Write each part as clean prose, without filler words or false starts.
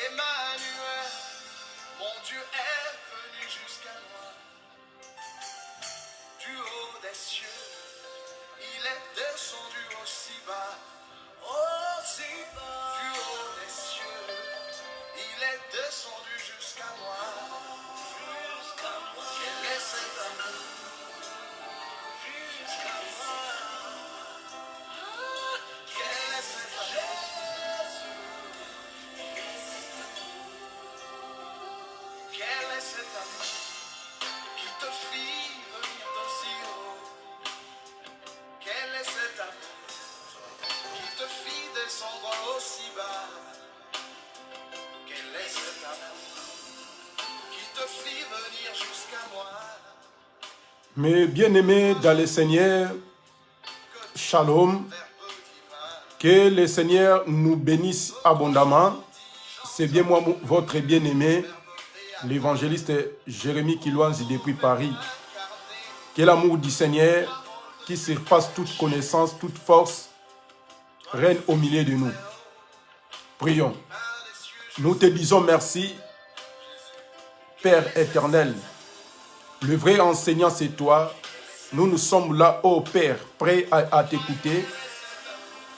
Emmanuel, mon Dieu est venu jusqu'à moi. Du haut des cieux, il est descendu aussi bas. Aussi bas. Du haut des cieux, il est descendu jusqu'à moi. Quel est cet amour? Jusqu'à moi. Quel est cet amour? Quel est cet amour qui te fit venir d'aussi haut? Quel est cet amour qui te fit descendre aussi bas? Quel est cet amour qui te fit venir jusqu'à moi? Mes bien-aimés dans le Seigneur, Shalom, que le Seigneur nous bénisse abondamment. C'est bien moi, votre bien-aimé, l'évangéliste Jérémie Kilouanzi depuis Paris. Que l'amour du Seigneur, qui surpasse toute connaissance, toute force, règne au milieu de nous. Prions. Nous te disons merci, Père éternel. Le vrai enseignant, c'est toi. Nous sommes là, ô Père, prêts à t'écouter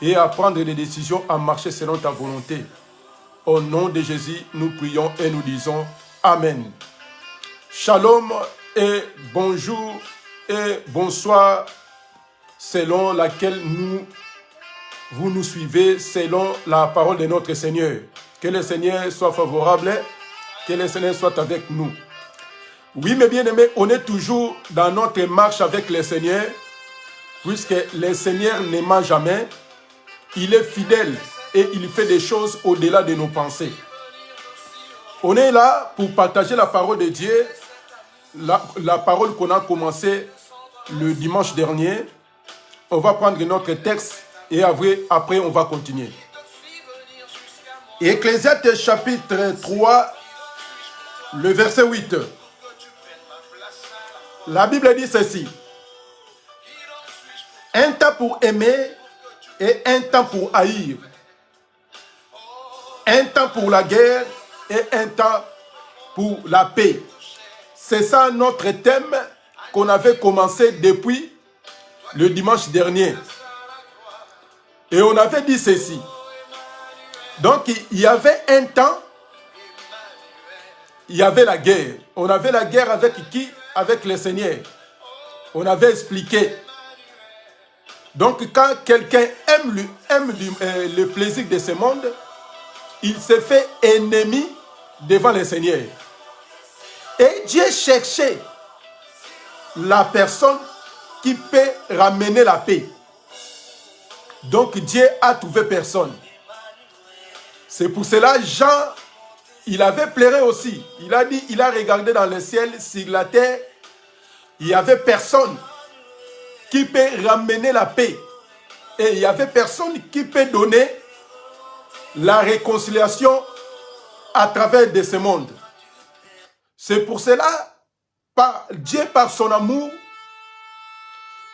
et à prendre des décisions, à marcher selon ta volonté. Au nom de Jésus, nous prions et nous disons Amen. Shalom et bonjour et bonsoir, selon laquelle vous nous suivez, selon la parole de notre Seigneur. Que le Seigneur soit favorable, que le Seigneur soit avec nous. Oui, mes bien-aimés, on est toujours dans notre marche avec le Seigneur, puisque le Seigneur ne ment jamais. Il est fidèle et il fait des choses au-delà de nos pensées. On est là pour partager la parole de Dieu, la parole qu'on a commencé le dimanche dernier. On va prendre notre texte et après on va continuer. Ecclésiaste chapitre 3, le verset 8. La Bible dit ceci. Un temps pour aimer et un temps pour haïr. Un temps pour la guerre et un temps pour la paix. C'est ça notre thème qu'on avait commencé depuis le dimanche dernier. Et on avait dit ceci. Donc il y avait un temps, il y avait la guerre. On avait la guerre avec qui? Avec le Seigneur. On avait expliqué. Donc quand quelqu'un aime le plaisir de ce monde, il se fait ennemi devant le Seigneur. Et Dieu cherchait la personne qui peut ramener la paix. Donc Dieu a trouvé personne. C'est pour cela Jean, il avait pleuré aussi. Il a dit, il a regardé dans le ciel, sur la terre, il n'y avait personne qui peut ramener la paix. Et il n'y avait personne qui peut donner la réconciliation à travers de ce monde. C'est pour cela, Dieu par son amour,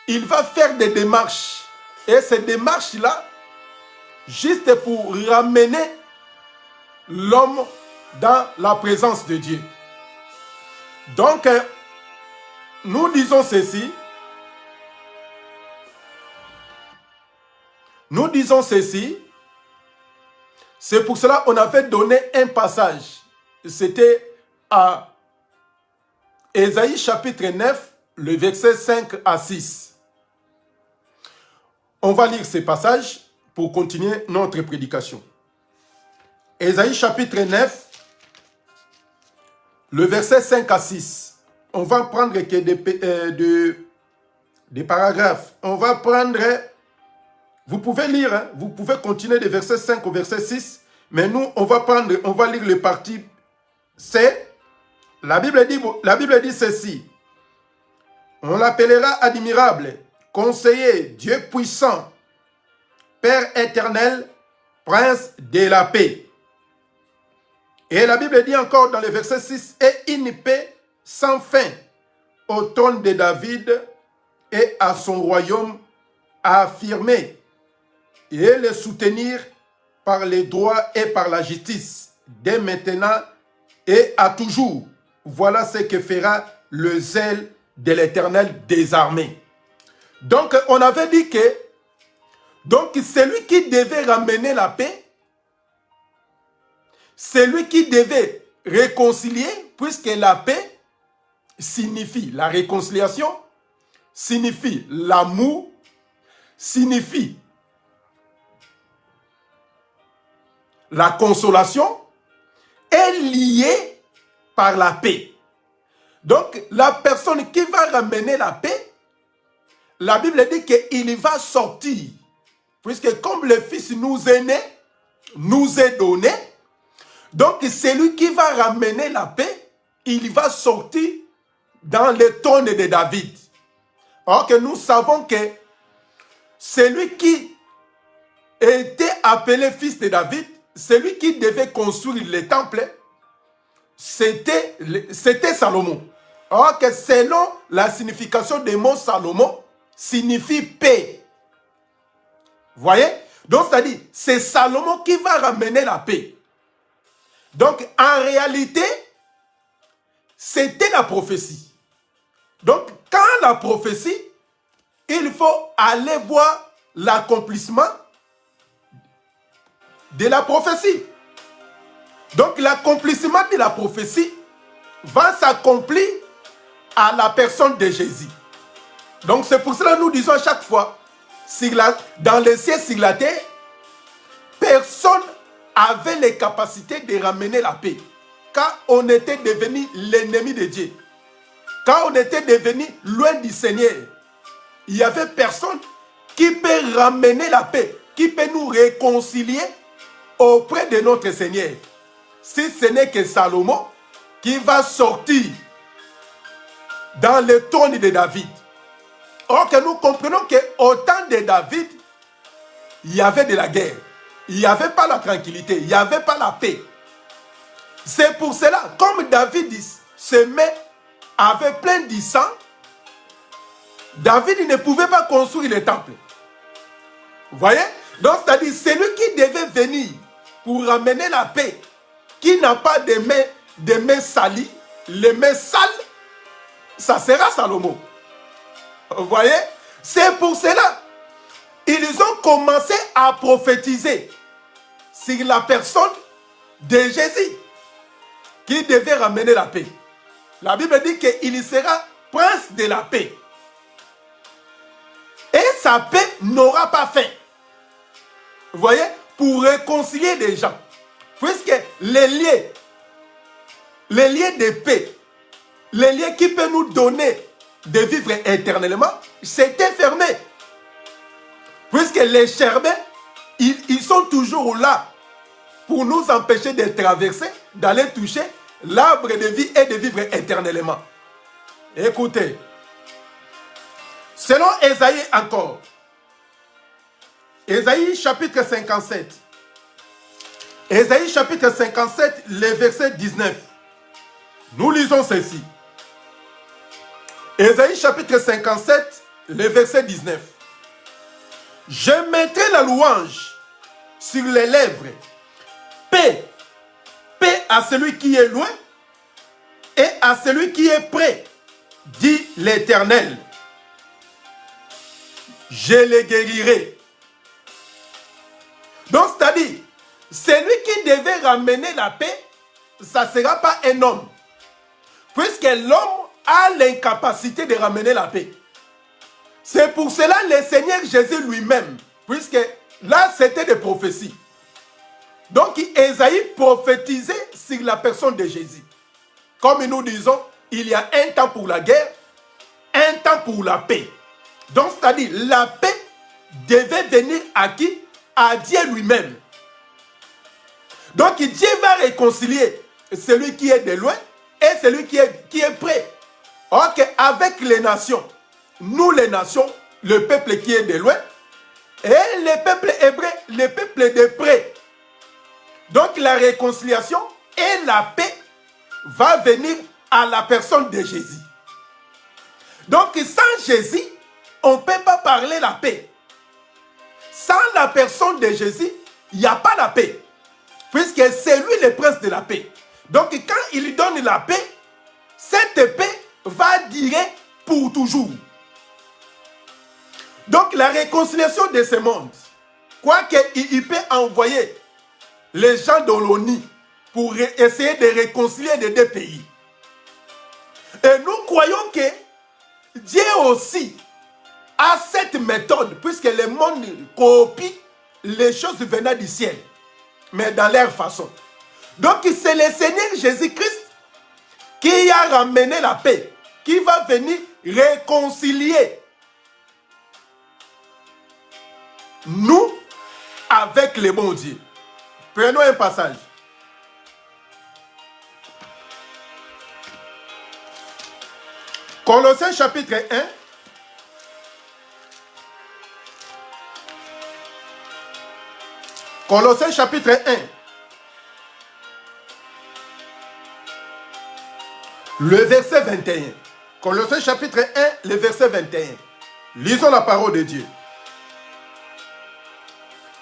il va faire des démarches. Et ces démarches-là, juste pour ramener l'homme dans la présence de Dieu. Donc, nous disons ceci. Nous disons ceci. C'est pour cela qu'on avait donné un passage. C'était à Ésaïe chapitre 9, le verset 5 à 6. On va lire ces passages pour continuer notre prédication. Ésaïe chapitre 9, le verset 5 à 6. On va prendre que des paragraphes. On va prendre... Vous pouvez lire, hein? Vous pouvez continuer de verset 5 au verset 6. Mais nous, on va lire le parti C. La Bible dit ceci. On l'appellera admirable, conseiller, Dieu puissant, Père éternel, prince de la paix. Et la Bible dit encore dans le verset 6, et une paix sans fin au trône de David et à son royaume à affirmer et le soutenir par les droits et par la justice. dès maintenant et à toujours. Voilà ce que fera le zèle de l'Éternel des armées. Donc, on avait dit que donc celui qui devait ramener la paix, celui qui devait réconcilier, puisque la paix signifie la réconciliation, signifie l'amour, signifie la consolation, est liée par la paix. Donc, la personne qui va ramener la paix, la Bible dit qu'il va sortir. Puisque comme le Fils nous est né, nous est donné, donc celui qui va ramener la paix, il va sortir dans le trône de David. Or que nous savons que celui qui était appelé fils de David, celui qui devait construire le temple, c'était Salomon. Or que selon la signification des mots Salomon, signifie paix. Voyez? Donc, c'est-à-dire, c'est Salomon qui va ramener la paix. Donc, en réalité, c'était la prophétie. Donc, quand la prophétie, il faut aller voir l'accomplissement de la prophétie. Donc, l'accomplissement de la prophétie va s'accomplir à la personne de Jésus. Donc, c'est pour cela que nous disons à chaque fois, dans les cieux, sur la terre, personne n'avait les capacités de ramener la paix. Quand on était devenu l'ennemi de Dieu, quand on était devenu loin du Seigneur, il n'y avait personne qui peut ramener la paix, qui peut nous réconcilier auprès de notre Seigneur. Si ce n'est que Salomon qui va sortir dans le trône de David. Or que nous comprenons qu'au temps de David, il y avait de la guerre. Il n'y avait pas la tranquillité, il n'y avait pas la paix. C'est pour cela, comme David se met avec plein de sang, David ne pouvait pas construire le temple. Vous voyez? Donc, c'est-à-dire, celui qui devait venir pour ramener la paix, qui n'a pas de mains salies, les mains sales, ça sera Salomon. Vous voyez? C'est pour cela, ils ont commencé à prophétiser sur la personne de Jésus, qui devait ramener la paix. La Bible dit qu'il sera prince de la paix. Et sa paix n'aura pas fin. Vous voyez? Pour réconcilier les gens. Puisque les liens de paix, les liens qui peuvent nous donner de vivre éternellement, c'était fermé. Puisque les chérubins, ils sont toujours là pour nous empêcher de traverser, d'aller toucher l'arbre de vie et de vivre éternellement. Écoutez, selon Ésaïe encore, Ésaïe chapitre 57, Ésaïe chapitre 57, le verset 19, nous lisons ceci. Ésaïe chapitre 57, le verset 19. Je mettrai la louange sur les lèvres. Paix, paix à celui qui est loin et à celui qui est près, dit l'Éternel. Je les guérirai. Donc, c'est-à-dire, celui qui devait ramener la paix, ça ne sera pas un homme. Puisque l'homme a l'incapacité de ramener la paix. C'est pour cela le Seigneur Jésus lui-même, puisque là c'était des prophéties. Donc Ésaïe prophétisait sur la personne de Jésus. Comme nous disons, il y a un temps pour la guerre, un temps pour la paix. Donc c'est-à-dire la paix devait venir à qui? À Dieu lui-même. Donc Dieu va réconcilier celui qui est de loin et celui qui est près. Ok, avec les nations, nous les nations, le peuple qui est de loin, et le peuple hébreu, le peuple de près. Donc la réconciliation et la paix va venir à la personne de Jésus. Donc sans Jésus, on ne peut pas parler la paix. Sans la personne de Jésus, il n'y a pas la paix. puisque c'est lui le prince de la paix. Donc quand il donne la paix, cette paix va durer pour toujours. Donc la réconciliation de ce monde, quoique il peut envoyer les gens de l'ONU pour essayer de réconcilier les deux pays. Et nous croyons que Dieu aussi a cette méthode, puisque le monde copie les choses venant du ciel, mais dans leur façon. Donc c'est le Seigneur Jésus-Christ qui a ramené la paix, qui va venir réconcilier nous avec le bon Dieu. Prenons un passage. Colossiens chapitre 1. Colossiens chapitre 1. Le verset 21. Colossiens chapitre 1, le verset 21. Lisons la parole de Dieu.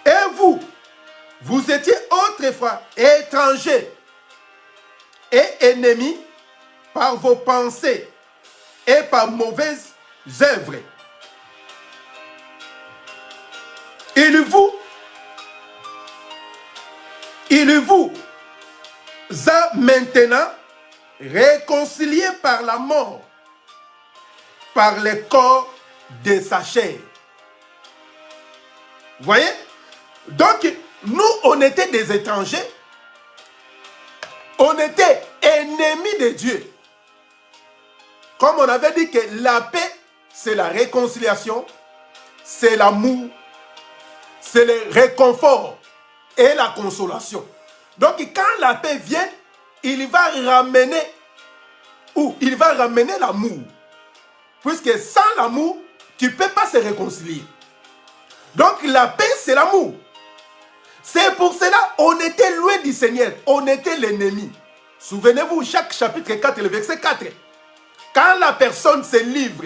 Et vous, vous étiez autrefois étrangers et ennemis par vos pensées et par mauvaises œuvres. Il vous a maintenant réconcilié par la mort, par le corps de sa chair. Vous voyez? Donc, nous, on était des étrangers, on était ennemis de Dieu. Comme on avait dit que la paix, c'est la réconciliation, c'est l'amour, c'est le réconfort et la consolation. Donc, quand la paix vient, il va ramener l'amour. Puisque sans l'amour, tu ne peux pas se réconcilier. Donc, la paix, c'est l'amour. C'est pour cela qu'on était loin du Seigneur. On était l'ennemi. Souvenez-vous, Jacques chapitre 4, le verset 4. Quand la personne se livre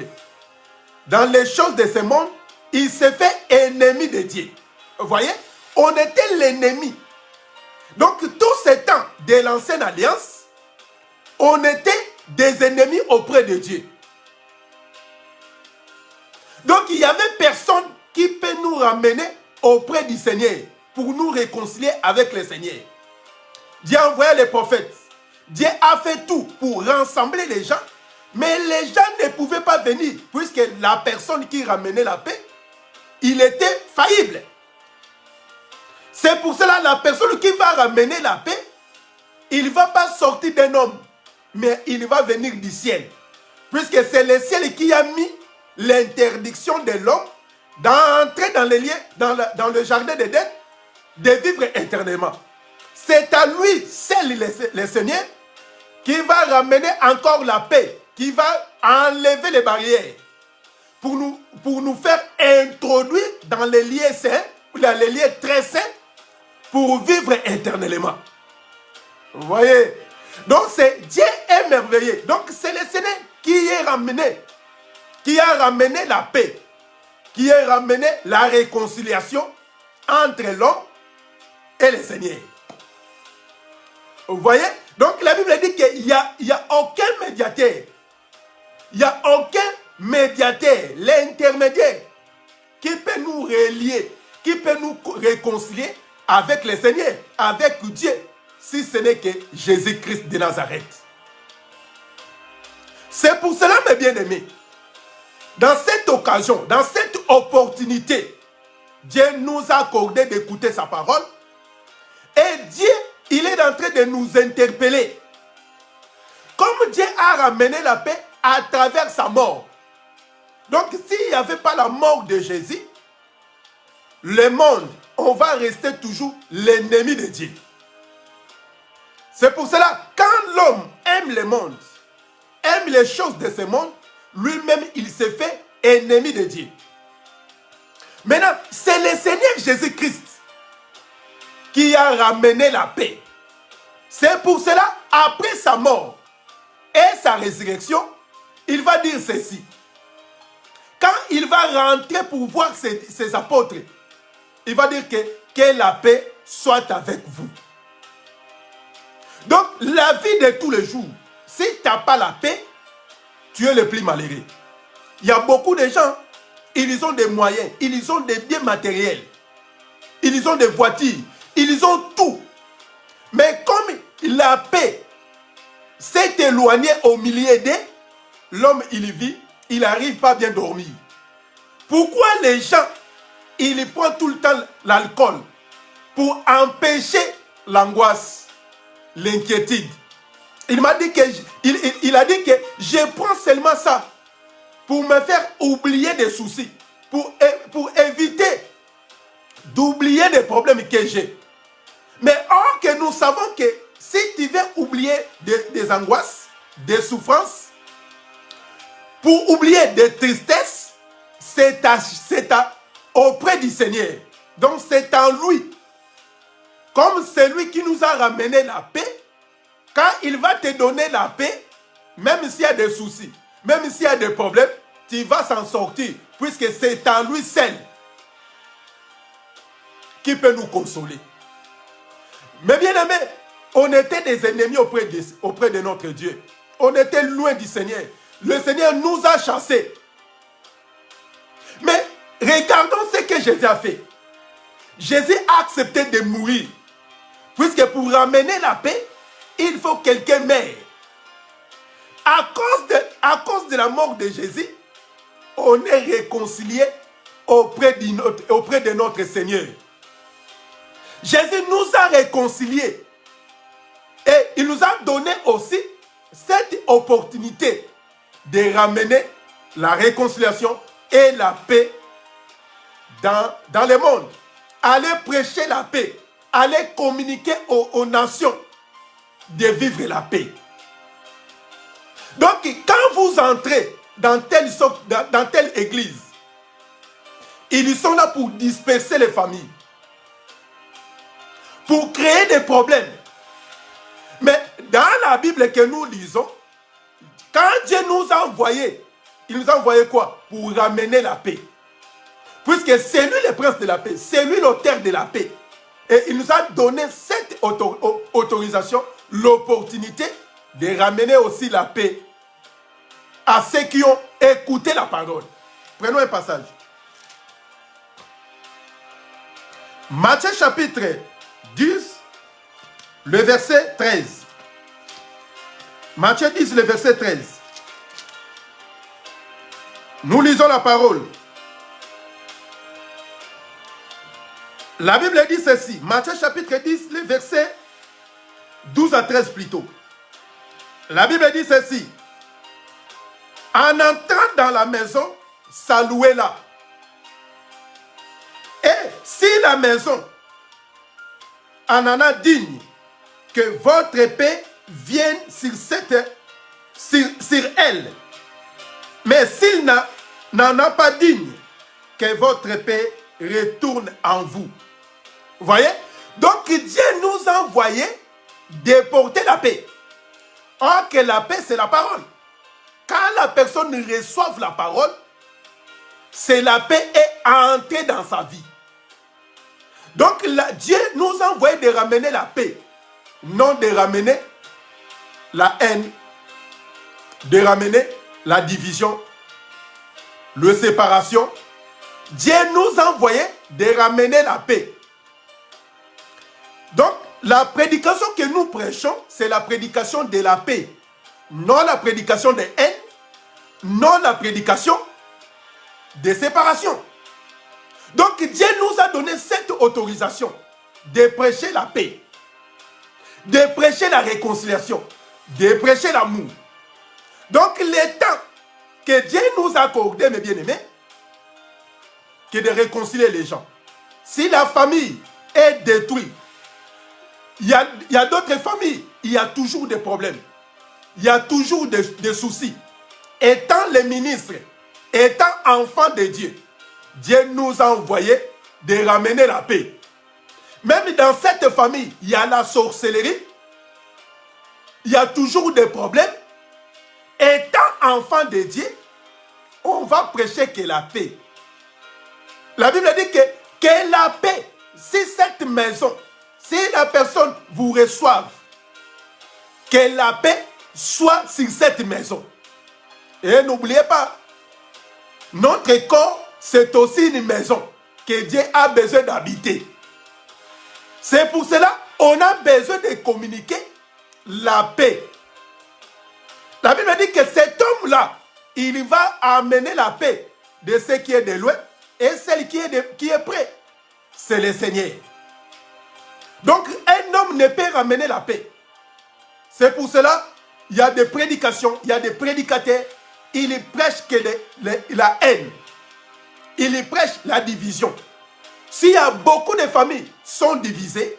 dans les choses de ce monde, il se fait ennemi de Dieu. Vous voyez? On était l'ennemi. Donc, tout ce temps de l'ancienne alliance, on était des ennemis auprès de Dieu. Donc, il n'y avait personne qui peut nous ramener auprès du Seigneur pour nous réconcilier avec le Seigneur. Dieu a envoyé les prophètes. Dieu a fait tout pour rassembler les gens, mais les gens ne pouvaient pas venir puisque la personne qui ramenait la paix, il était faillible. C'est pour cela que la personne qui va ramener la paix, il ne va pas sortir d'un homme, mais il va venir du ciel. Puisque c'est le ciel qui a mis l'interdiction de l'homme d'entrer dans les liens, dans le jardin d'Éden, de vivre éternellement. C'est à lui, seul le Seigneur, qui va ramener encore la paix, qui va enlever les barrières pour nous faire introduire dans les lieux saints, dans les lieux très saints, pour vivre éternellement. Vous voyez? Donc Dieu est merveilleux. Donc c'est le Seigneur qui a ramené la paix, qui a ramené la réconciliation entre l'homme et le Seigneur. Vous voyez? Donc la Bible dit qu'il n'y a aucun médiateur. Il n'y a aucun médiateur, l'intermédiaire, qui peut nous relier, qui peut nous réconcilier avec le Seigneur, avec Dieu, si ce n'est que Jésus-Christ de Nazareth. C'est pour cela, mes bien-aimés, dans cette occasion, dans cette opportunité, Dieu nous a accordé d'écouter sa parole et Dieu, il est en train de nous interpeller. Comme Dieu a ramené la paix à travers sa mort. Donc, s'il n'y avait pas la mort de Jésus, le monde, on va rester toujours l'ennemi de Dieu. C'est pour cela, quand l'homme aime le monde, aime les choses de ce monde, lui-même, il se fait ennemi de Dieu. Maintenant, c'est le Seigneur Jésus-Christ qui a ramené la paix. C'est pour cela, après sa mort et sa résurrection, il va dire ceci. Quand il va rentrer pour voir ses apôtres, il va dire que la paix soit avec vous. Donc, la vie de tous les jours, si tu n'as pas la paix, tu es le plus malheureux. Il y a beaucoup de gens, ils ont des moyens, ils ont des biens matériels, ils ont des voitures, ils ont tout. Mais comme la paix s'est éloignée au milieu d'eux, l'homme, il vit, il n'arrive pas à bien dormir. Pourquoi les gens, ils prennent tout le temps l'alcool pour empêcher l'angoisse, l'inquiétude? Il m'a dit que, il a dit que je prends seulement ça pour me faire oublier des soucis, pour éviter d'oublier des problèmes que j'ai. Mais or que nous savons que si tu veux oublier des angoisses, des souffrances, pour oublier des tristesses, c'est auprès du Seigneur. Donc c'est en lui. Comme c'est lui qui nous a ramené la paix, quand il va te donner la paix, même s'il y a des soucis, même s'il y a des problèmes, tu vas s'en sortir, puisque c'est en lui seul qui peut nous consoler. Mais bien aimé, on était des ennemis auprès de notre Dieu. On était loin du Seigneur. Le Seigneur nous a chassés. Mais regardons ce que Jésus a fait. Jésus a accepté de mourir. Puisque pour ramener la paix, il faut que quelqu'un meure. À cause de la mort de Jésus, on est réconcilié auprès de notre Seigneur. Jésus nous a réconciliés. Et il nous a donné aussi cette opportunité de ramener la réconciliation et la paix dans le monde. Aller prêcher la paix, aller communiquer aux nations de vivre la paix. Donc, quand vous entrez dans telle église, ils sont là pour disperser les familles, pour créer des problèmes. Mais dans la Bible que nous lisons, quand Dieu nous a envoyés, il nous a envoyé quoi? Pour ramener la paix. Puisque c'est lui le prince de la paix, c'est lui l'auteur de la paix. Et il nous a donné cette autorisation, l'opportunité de ramener aussi la paix à ceux qui ont écouté la parole. Prenons un passage. Matthieu chapitre 10, le verset 13. Matthieu 10, le verset 13. Nous lisons la parole. La Bible dit ceci. Matthieu chapitre 10, le verset 12 à 13 plutôt. La Bible dit ceci. En entrant dans la maison, saluez-la. Et si la maison en a digne, que votre paix vienne sur elle. Mais s'il n'en a pas digne, que votre paix retourne en vous. Vous voyez? Donc Dieu nous a envoyé de porter la paix. Or que la paix, c'est la parole. Quand la personne reçoit la parole, c'est la paix est entrée dans sa vie. Donc Dieu nous a envoyé de ramener la paix, non de ramener la haine, de ramener la division, la séparation. Dieu nous a envoyé de ramener la paix. Donc, la prédication que nous prêchons, c'est la prédication de la paix. Non la prédication de haine, non la prédication de séparation. Donc, Dieu nous a donné cette autorisation de prêcher la paix, de prêcher la réconciliation, de prêcher l'amour. Donc, le temps que Dieu nous a accordé, mes bien-aimés, que de réconcilier les gens. Si la famille est détruite, il y a d'autres familles, il y a toujours des problèmes. Il y a toujours des soucis. Étant les ministres, étant enfants de Dieu, Dieu nous a envoyé de ramener la paix. Même dans cette famille, il y a la sorcellerie. Il y a toujours des problèmes. Étant enfants de Dieu, on va prêcher que la paix. La Bible dit que la paix, si cette maison, si la personne vous reçoive, que la paix soit sur cette maison. Et n'oubliez pas, notre corps, c'est aussi une maison que Dieu a besoin d'habiter. C'est pour cela qu'on a besoin de communiquer la paix. La Bible dit que cet homme-là, il va amener la paix de ce qui est de loin et celle qui est près. C'est le Seigneur. Donc, un homme ne peut ramener la paix. C'est pour cela, il y a des prédications, il y a des prédicateurs, ils prêchent que la haine. Ils prêchent la division. S'il y a beaucoup de familles qui sont divisées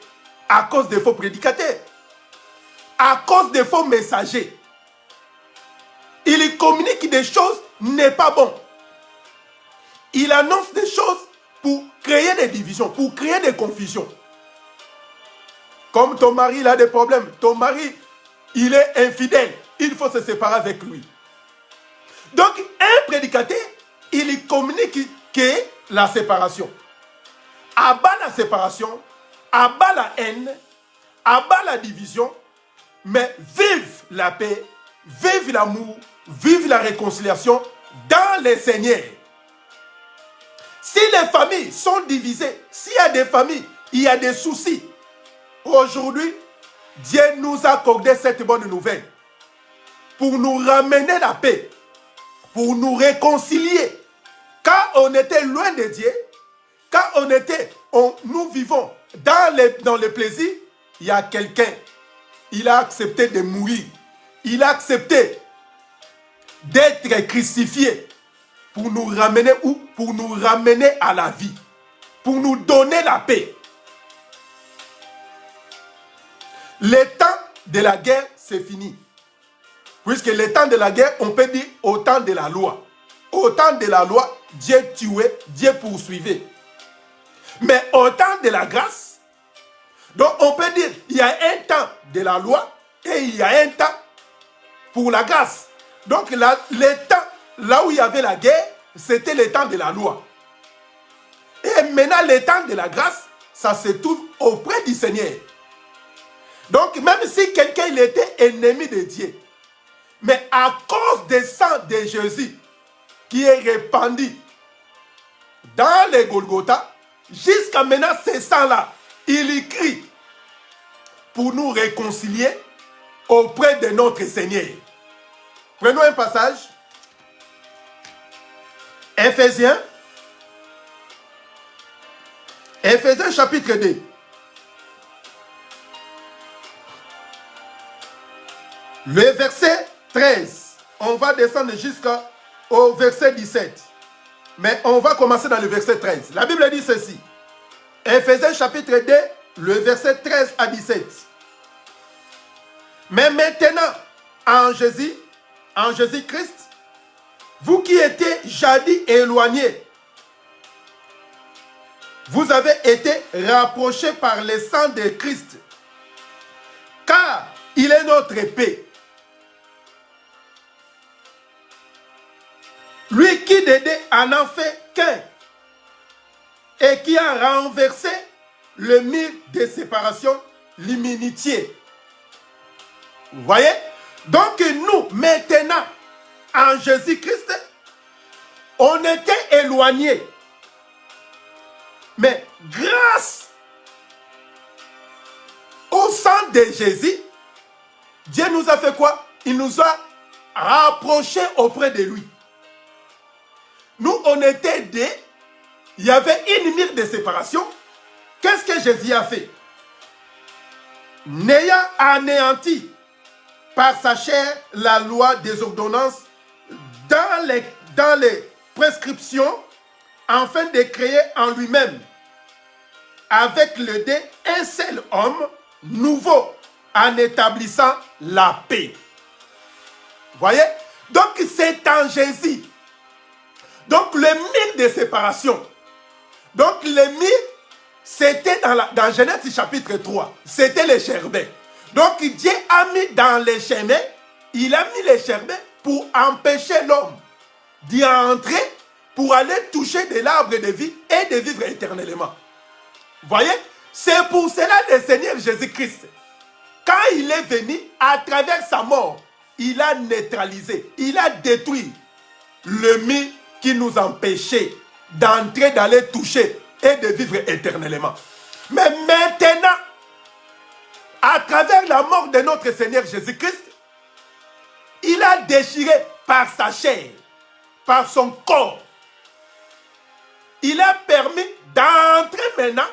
à cause des faux prédicateurs, à cause des faux messagers, ils communiquent des choses n'est pas bon. Ils annoncent des choses pour créer des divisions, pour créer des confusions. Comme ton mari, il a des problèmes. Ton mari, il est infidèle. Il faut se séparer avec lui. Donc, un prédicateur, il communique que la séparation. Abat la séparation, abat la haine, abat la division, mais vive la paix, vive l'amour, vive la réconciliation dans le Seigneur. Si les familles sont divisées, s'il y a des familles, il y a des soucis, aujourd'hui, Dieu nous a accordé cette bonne nouvelle pour nous ramener la paix, pour nous réconcilier. Quand on était loin de Dieu, quand nous vivons dans le plaisir, il y a quelqu'un, il a accepté de mourir. Il a accepté d'être crucifié pour nous ramener où? Pour nous ramener à la vie, pour nous donner la paix. Le temps de la guerre, c'est fini. Puisque le temps de la guerre, on peut dire au temps de la loi. Au temps de la loi, Dieu tuait, Dieu poursuivait. Mais au temps de la grâce, donc on peut dire il y a un temps de la loi et il y a un temps pour la grâce. Donc le temps, là où il y avait la guerre, c'était le temps de la loi. Et maintenant le temps de la grâce, ça se trouve auprès du Seigneur. Donc même si quelqu'un il était ennemi de Dieu, mais à cause du sang de Jésus qui est répandu dans les Golgotha, jusqu'à maintenant ce sang-là, il crie pour nous réconcilier auprès de notre Seigneur. Prenons un passage. Éphésiens chapitre 2. Le verset 13. On va descendre jusqu'au verset 17. Mais on va commencer dans le verset 13. La Bible dit ceci. Éphésiens chapitre 2, le verset 13 à 17. Mais maintenant, en Jésus-Christ, vous qui étiez jadis éloignés, vous avez été rapprochés par le sang de Christ, car il est notre paix. Lui qui d'aider en a fait qu'un et qui a renversé le mur de séparation, l'immunité. Vous voyez? Donc nous, maintenant, en Jésus-Christ, on était éloignés. Mais grâce au sang de Jésus, Dieu nous a fait quoi? Il nous a rapprochés auprès de lui. Nous, on était deux. Il y avait une mur de séparation. Qu'est-ce que Jésus a fait? N'ayant anéanti par sa chair la loi des ordonnances dans les prescriptions, afin de créer en lui-même, avec le dé, un seul homme nouveau, en établissant la paix. Voyez? Donc c'est en Jésus. Donc le mur de séparation. Donc le mur, c'était dans Genèse chapitre 3. C'était les chérubins. Donc Dieu a mis dans les chemins, il a mis les chérubins pour empêcher l'homme d'y entrer, pour aller toucher de l'arbre de vie et de vivre éternellement. Voyez? C'est pour cela le Seigneur Jésus-Christ, quand quand il est venu, à travers sa mort, il a neutralisé, il a détruit le mur qui nous empêchait d'entrer, d'aller toucher et de vivre éternellement. Mais maintenant, à travers la mort de notre Seigneur Jésus-Christ, il a déchiré par sa chair, par son corps. Il a permis d'entrer maintenant,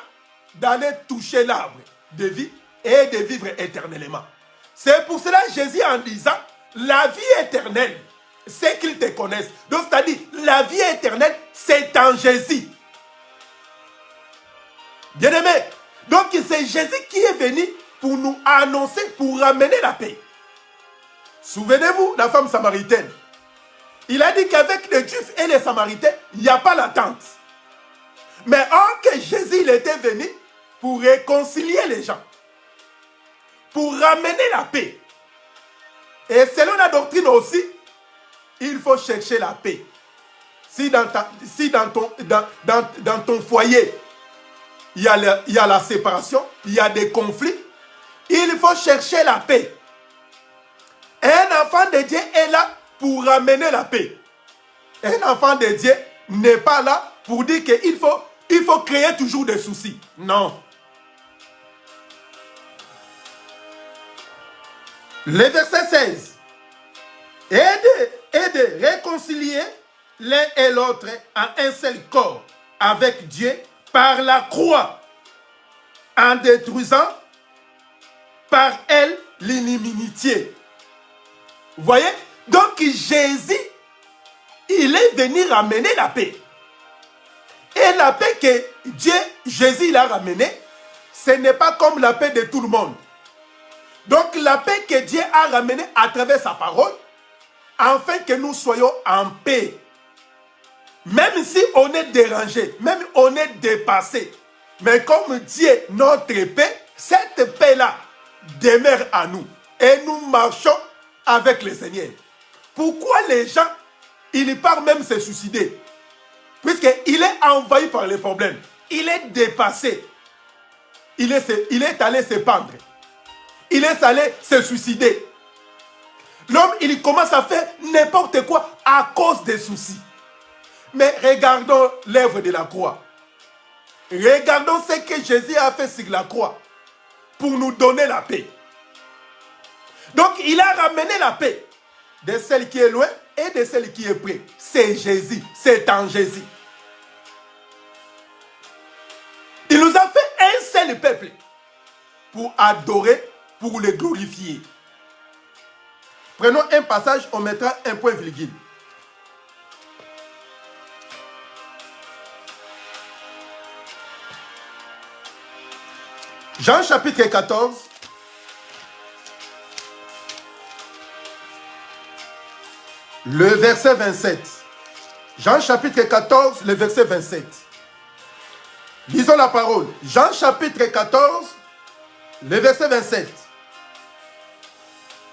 d'aller toucher l'arbre de vie et de vivre éternellement. C'est pour cela que Jésus en disant, la vie éternelle, c'est qu'ils te connaissent. Donc c'est-à-dire, la vie éternelle, c'est en Jésus. Bien-aimé, donc c'est Jésus qui est venu pour nous annoncer, pour ramener la paix. Souvenez-vous, la femme samaritaine. Il a dit qu'avec les Juifs et les Samaritains, il n'y a pas l'attente. Mais or que Jésus il était venu pour réconcilier les gens, pour ramener la paix. Et selon la doctrine aussi, il faut chercher la paix. Si dans ton foyer, il y a la séparation, il y a des conflits, il faut chercher la paix. Un enfant de Dieu est là pour ramener la paix. Un enfant de Dieu n'est pas là pour dire qu'il faut créer toujours des soucis. Non. Le verset 16. Et de réconcilier l'un et l'autre en un seul corps avec Dieu par la croix, en détruisant par elle l'inimitié. Vous voyez? Donc Jésus, il est venu ramener la paix. Et la paix que Jésus l'a ramenée, ce n'est pas comme la paix de tout le monde. Donc la paix que Dieu a ramenée à travers sa parole, afin que nous soyons en paix. Même si on est dérangé, même on est dépassé. Mais comme Dieu, notre paix, cette paix-là demeure à nous. Et nous marchons avec le Seigneur. Pourquoi les gens, ils partent même se suicider? Puisqu'il est envahi par les problèmes. Il est dépassé. Il est allé se pendre. Il est allé se suicider. L'homme, il commence à faire n'importe quoi à cause des soucis. Mais regardons l'œuvre de la croix. Regardons ce que Jésus a fait sur la croix pour nous donner la paix. Donc, il a ramené la paix de celle qui est loin et de celle qui est près. C'est Jésus, c'est en Jésus. Il nous a fait un seul peuple pour adorer, pour le glorifier. Prenons un passage, on mettra un point virgule. Jean chapitre 14. Le verset 27. Jean chapitre 14, le verset 27. Lisons la parole. Jean chapitre 14, le verset 27.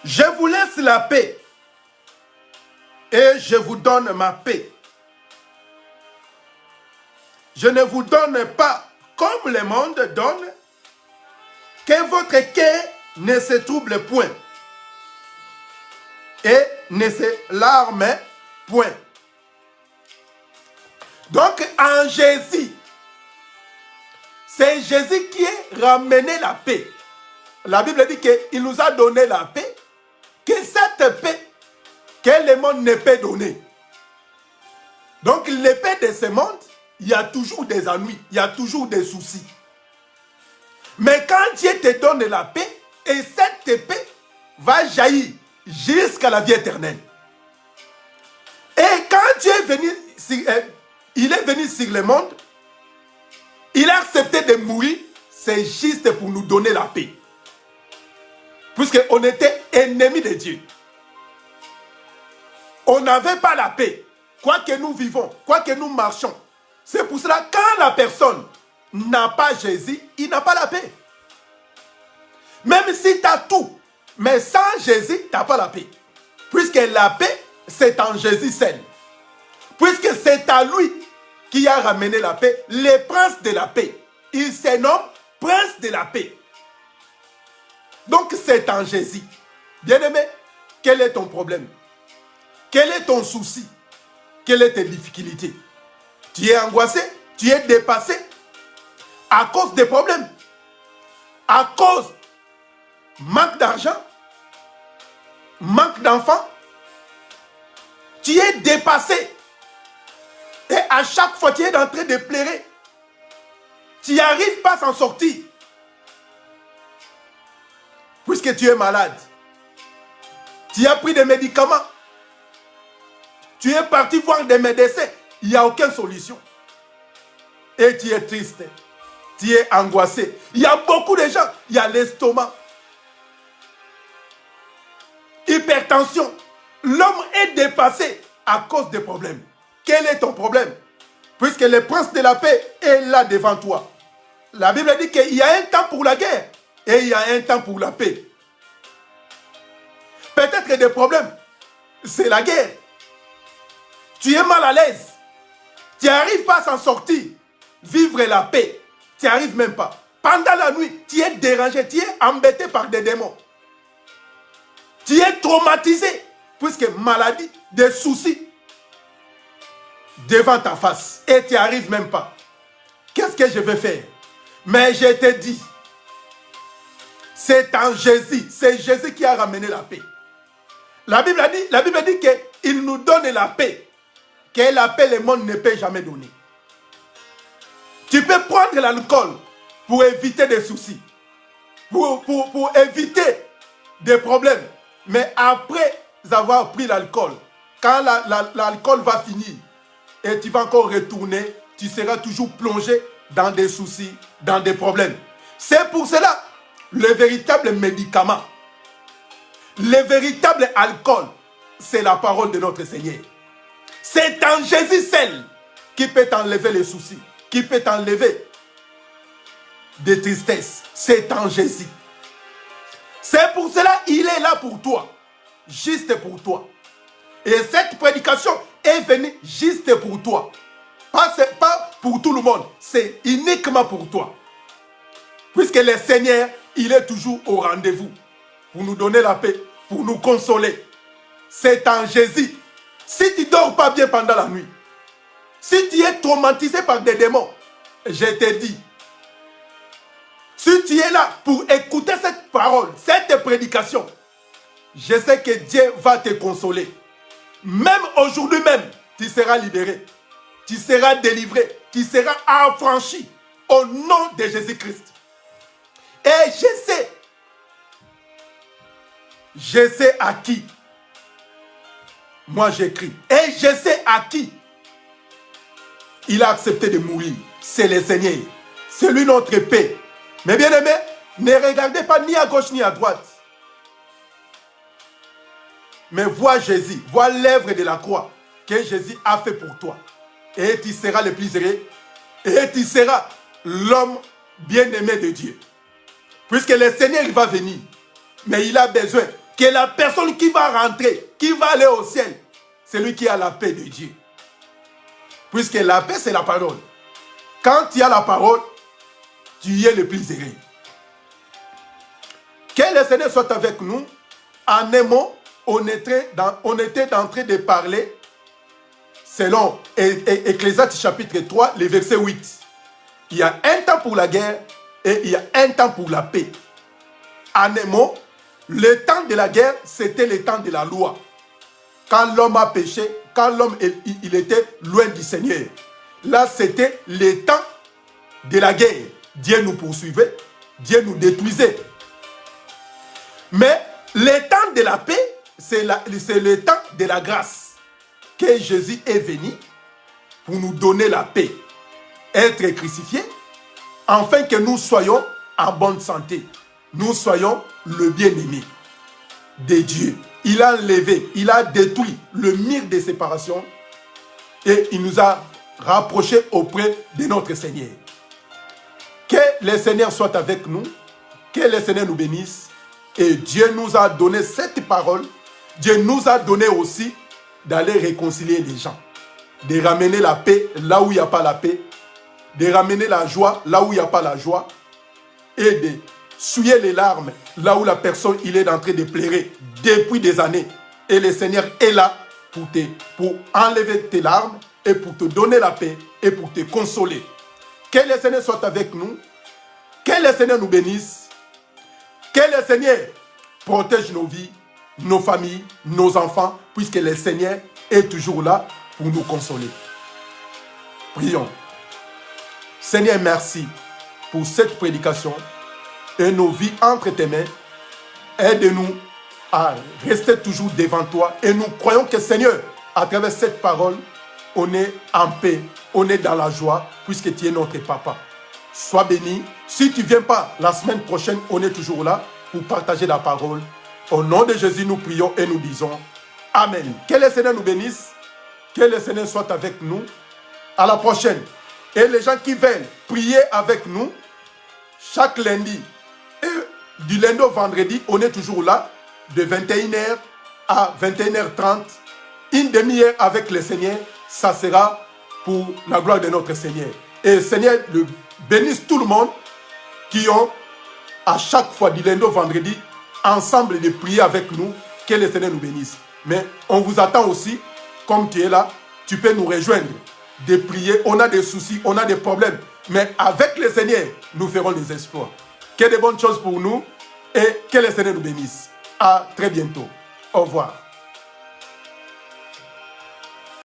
Je vous laisse la paix et je vous donne ma paix. Je ne vous donne pas comme le monde donne, que votre cœur ne se trouble point et ne se larme point. Donc en Jésus, c'est Jésus qui a ramené la paix. La Bible dit qu'il nous a donné la paix, que cette paix que le monde ne peut donner. Donc l'épée de ce monde, il y a toujours des ennuis, il y a toujours des soucis. Mais quand Dieu te donne la paix, et cette paix va jaillir jusqu'à la vie éternelle. Et quand Dieu est venu, il est venu sur le monde, il a accepté de mourir, c'est juste pour nous donner la paix. Puisqu'on était ennemis de Dieu. On n'avait pas la paix. Quoi que nous vivons, quoi que nous marchons. C'est pour cela que quand la personne n'a pas Jésus, il n'a pas la paix. Même si tu as tout, mais sans Jésus, tu n'as pas la paix. Puisque la paix, c'est en Jésus seul. Puisque c'est à lui qui a ramené la paix, le prince de la paix. Il se nomme prince de la paix. Donc c'est en Jésus. Bien-aimé, quel est ton problème? Quel est ton souci? Quelles sont tes difficultés? Tu es angoissé? Tu es dépassé? À cause des problèmes? À cause manque d'argent? Manque d'enfants? Tu es dépassé. Et à chaque fois, tu es en train de pleurer. Tu n'arrives pas à s'en sortir. Puisque tu es malade. Tu as pris des médicaments. Tu es parti voir des médecins. Il n'y a aucune solution. Et tu es triste. Tu es angoissé. Il y a beaucoup de gens. Il y a l'estomac. Hypertension. L'homme est dépassé à cause des problèmes. Quel est ton problème? Puisque le prince de la paix est là devant toi. La Bible dit qu'il y a un temps pour la guerre et il y a un temps pour la paix. Peut-être que des problèmes, c'est la guerre. Tu es mal à l'aise. Tu n'arrives pas à s'en sortir. Vivre la paix. Tu n'y arrives même pas. Pendant la nuit, tu es dérangé, tu es embêté par des démons. Tu es traumatisé. Puisque maladie, des soucis devant ta face. Et tu n'y arrives même pas. Qu'est-ce que je vais faire? Mais je te dis, c'est en Jésus. C'est Jésus qui a ramené la paix. La Bible dit qu'il nous donne la paix. Que la paix, le monde ne peut jamais donner. Tu peux prendre l'alcool pour éviter des soucis. Pour éviter des problèmes. Mais après avoir pris l'alcool, quand l'alcool va finir, et tu vas encore retourner, tu seras toujours plongé dans des soucis, dans des problèmes. C'est pour cela, le véritable médicament, le véritable alcool, c'est la parole de notre Seigneur. C'est en Jésus seul qui peut t'enlever les soucis, qui peut t'enlever des tristesses. C'est en Jésus. C'est pour cela qu'il est là pour toi, juste pour toi. Et cette prédication est venue juste pour toi. Pas pour tout le monde, c'est uniquement pour toi. Puisque le Seigneur, il est toujours au rendez-vous pour nous donner la paix, pour nous consoler. C'est en Jésus. Si tu ne dors pas bien pendant la nuit, si tu es traumatisé par des démons, je te dis, si tu es là pour écouter cette parole, cette prédication, je sais que Dieu va te consoler. Même aujourd'hui même, tu seras libéré. Tu seras délivré. Tu seras affranchi au nom de Jésus-Christ. Et je sais à qui moi j'écris. Et je sais à qui il a accepté de mourir. C'est le Seigneur. C'est lui notre paix. Mais bien aimé, ne regardez pas ni à gauche ni à droite. Mais vois Jésus, vois l'œuvre de la croix que Jésus a fait pour toi. Et tu seras le plus heureux. Et tu seras l'homme bien-aimé de Dieu. Puisque le Seigneur il va venir. Mais il a besoin que la personne qui va rentrer, qui va aller au ciel, c'est lui qui a la paix de Dieu. Puisque la paix c'est la parole. Quand tu as la parole, tu es le plus heureux. Que le Seigneur soit avec nous. En un mot, on était en train de parler selon Ecclésiaste chapitre 3, le verset 8. Il y a un temps pour la guerre et il y a un temps pour la paix. En un mot, le temps de la guerre, c'était le temps de la loi. Quand l'homme a péché, quand l'homme il était loin du Seigneur. Là, c'était le temps de la guerre. Dieu nous poursuivait, Dieu nous détruisait. Mais le temps de la paix, c'est le temps de la grâce. Que Jésus est venu pour nous donner la paix. Être crucifié, afin que nous soyons en bonne santé. Nous soyons le bien-aimé de Dieu. Il a enlevé, il a détruit le mur de séparation et il nous a rapprochés auprès de notre Seigneur. Que le Seigneur soit avec nous, que le Seigneur nous bénisse. Et Dieu nous a donné cette parole. Dieu nous a donné aussi d'aller réconcilier les gens. De ramener la paix là où il n'y a pas la paix. De ramener la joie là où il n'y a pas la joie. Et de souiller les larmes là où la personne il est en train de pleurer depuis des années. Et le Seigneur est là pour enlever tes larmes et pour te donner la paix et pour te consoler. Que le Seigneur soit avec nous. Que le Seigneur nous bénisse. Que le Seigneur protège nos vies, nos familles, nos enfants, puisque le Seigneur est toujours là pour nous consoler. Prions. Seigneur, merci pour cette prédication et nos vies entre tes mains. Aide-nous à rester toujours devant toi et nous croyons que Seigneur, à travers cette parole, on est en paix, on est dans la joie puisque tu es notre papa. Sois béni. Si tu ne viens pas la semaine prochaine, on est toujours là pour partager la parole. Au nom de Jésus, nous prions et nous disons Amen. Que le Seigneur nous bénisse. Que le Seigneur soit avec nous. À la prochaine. Et les gens qui veulent prier avec nous, chaque lundi et du lundi au vendredi, on est toujours là, de 21h à 21h30. Une demi-heure avec le Seigneur, ça sera pour la gloire de notre Seigneur. Et le Seigneur bénisse tout le monde qui ont à chaque fois du lundi au vendredi ensemble de prier avec nous. Que le Seigneur nous bénisse. Mais on vous attend aussi, comme tu es là, tu peux nous rejoindre, de prier. On a des soucis, on a des problèmes. Mais avec le Seigneur, nous ferons des exploits. Que de bonnes choses pour nous et que le Seigneur nous bénisse. À très bientôt. Au revoir.